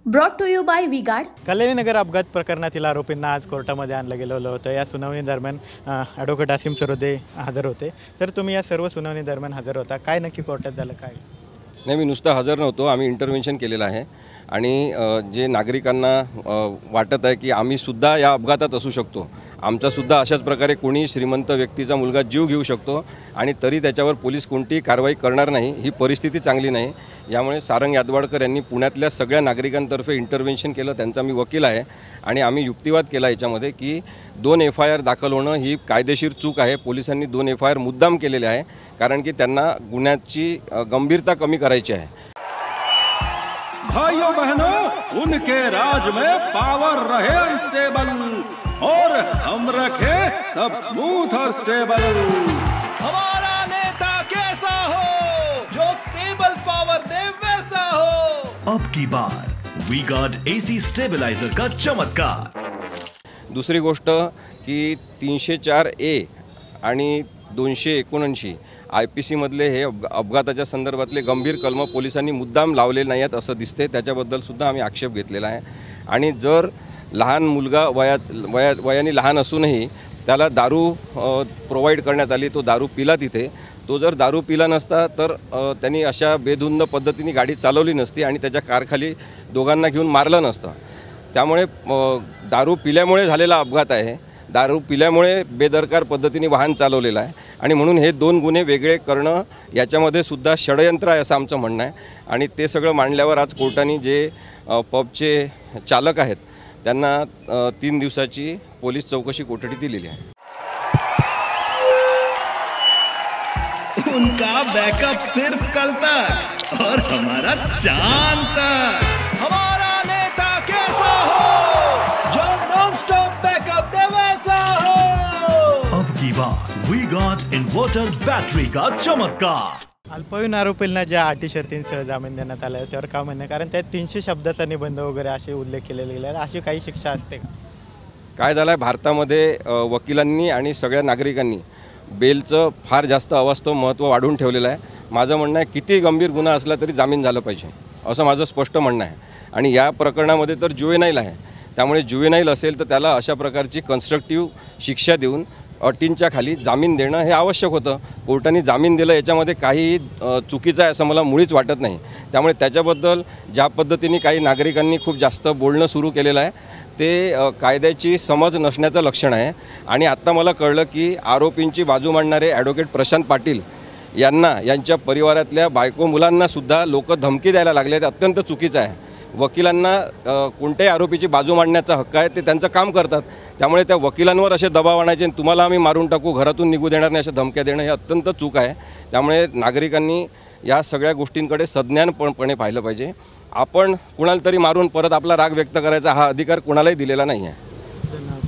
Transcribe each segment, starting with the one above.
Brought to you by V Guard. Kalyani Nagar अपघात प्रकरणातील आरोपींना आज कोर्टामध्ये आणलं गेलं होतं। या सुनावणी दरम्यान ॲडव्होकेट आसिम सरोदे हजर होते। सर, तुम्ही या सर्व सुनावणी दरम्यान हजर होता, काय नक्की कोर्टात झालं काय? नाही, मी नुसतं हजर नव्हतो, आम्ही इंटरव्हेन्शन केलेलं आहे आणि जे नागरिकांना वाटत आहे की आम्ही सुद्धा या अपघातात असू शकतो, आमचा सुद्धा अशाच प्रकारे कोणी श्रीमंत व्यक्तीचा मुलगा जीव घेऊ शकतो आणि तरी त्याच्यावर पोलीस कोणतीही कारवाई करणार नाही, ही परिस्थिती चांगली नाही। यामुळे सारंग यादवाडकर यांनी पुण्यातल्या सगळ्या नागरिकांतर्फे इंटरव्हेन्शन केलं, त्यांचा मी वकील आहे आणि आम्ही युक्तिवाद केला याच्यामध्ये की 2 FIR दाखल होणं ही कायदेशीर चूक आहे। पोलिसांनी 2 FIR मुद्दाम केलेले आहे कारण की त्यांना गुन्ह्याची गंभीरता कमी करायची आहे। भाइयों बहनों, उनके राज में पावर रहे अनस्टेबल और हम रखे सब स्मूथ और स्टेबल। हमारा नेता कैसा हो जो स्टेबल पावर दे वैसा हो। अब की बार वी-गार्ड AC स्टेबलाइजर का चमत्कार। दुसरी गोष्ट की 304A आणि 279 IPC मधले हे अपघाताच्या संदर्भातले गंभीर कलम पोलिसांनी मुद्दाम लावले नाही आहेत असं दिसते, त्याच्याबद्दल सुद्धा आम्ही आक्षेप घेतलेला आहे। आणि जर लहान मुलगा वयाने लहान असूनही त्याला दारू प्रोव्हाइड करण्यात आली, तो दारू पिला तिथे, तो जर दारू पिला नसता तर त्यांनी अशा बेधुंद पद्धतीने गाडी चालवली नसती आणि त्याच्या कारखाली दोघांना घेऊन मारलं नसतं। त्यामुळे दारू पिल्यामुळे झालेला अपघात आहे, दारू पिल्यामुळे बेदरकार पद्धतीने वाहन चालवलेलं आहे आणि म्हणून हे 2 गुन्हे वेगळे करणं याच्यामध्ये सुद्धा षडयंत्र आहे असं आमचं म्हणणं आहे। आणि ते सगळं मांडल्यावर आज कोर्टाने जे पबचे चालक आहेत त्यांना 3 दिवसाची पोलीस चौकशी कोठडी दिलेली आहे। उनका बैकअप सिर्फ कल तक और हमारा चांद तक। हमारा नेता कैसा हो जो नॉन स्टॉप बैकअप दे वैसा हो। अब की बार वी-गार्ड इन्वर्टर बैटरी का चमत्कार। अल्पवयीन आरोपींना ज्या अटी शर्तींसह जामीन देण्यात आला त्यावर काय म्हणणं, कारण त्यात 300 शब्दाचा निबंध वगैरे असे उल्लेख केलेले गेले, अशी काही शिक्षा असते का? काय झालं आहे, भारतामध्ये वकिलांनी आणि सगळ्या नागरिकांनी बेलचं फार जास्त अवास्तव महत्त्व वाढवून ठेवलेलं आहे। माझं म्हणणं आहे किती गंभीर गुन्हा असला तरी जामीन झालं पाहिजे असं माझं स्पष्ट म्हणणं आहे। आणि या प्रकरणामध्ये तर जुवेनाईल आहे, त्यामुळे जुवेनाईल असेल तर त्याला अशा प्रकारची कन्स्ट्रक्टिव्ह शिक्षा देऊन अटींच्या खाली जामीन देणं हे आवश्यक होतं। कोर्टाने जामीन दिलं याच्यामध्ये काही चुकीचं आहे असं मला मुळीच वाटत नाही। त्यामुळे त्याच्याबद्दल ज्या पद्धतीने काही नागरिकांनी खूप जास्त बोलणं सुरू केलेलं आहे ते कायद्याची समज नसण्याचं लक्षण आहे। आणि आत्ता मला कळलं की आरोपींची बाजू मांडणारे ॲडव्होकेट प्रशांत पाटील यांना यांच्या परिवारातल्या बायको मुलांनासुद्धा लोक धमकी द्यायला लागले, ते अत्यंत चुकीचं आहे। वकिलांना कोणत्याही आरोपीची बाजू मांडण्याचा हक्क आहे, ते त्यांचं काम करतात। त्यामुळे त्या वकिलांवर असे दबाव आणायचे, तुम्हाला आम्ही मारून टाकू, घरातून निघू देणार नाही, अशा धमक्या देणं हे अत्यंत चूक आहे। त्यामुळे नागरिकांनी या सगळ्या गोष्टींकडे सज्ञानपणे पाहिलं पाहिजे। आपण कुणाला तरी मारून परत आपला राग व्यक्त करायचा हा अधिकार कुणालाही दिलेला नाही आहे।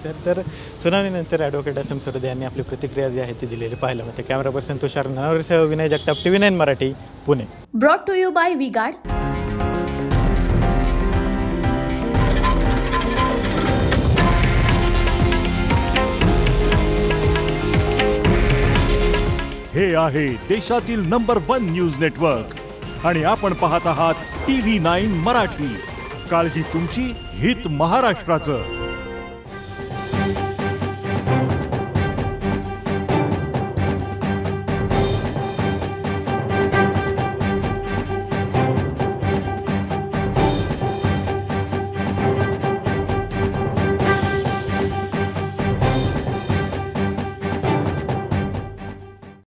सर, तर सुनावणीनंतर ॲडव्होकेट आसिम सरोदे यांनी आपली प्रतिक्रिया जी आहे ती दिलेली पाहायला मिळते। कॅमेरा पर्सन तुषार नानावरेसह Vinay Jagtap, TV9 Marathi, Pune. Brought to you by V Guard. हे आहे देशातील नंबर 1 न्यूज नेटवर्क आणि आपण पाहत आहात TV9 मराठी। काळजी तुमची, हित महाराष्ट्राचं।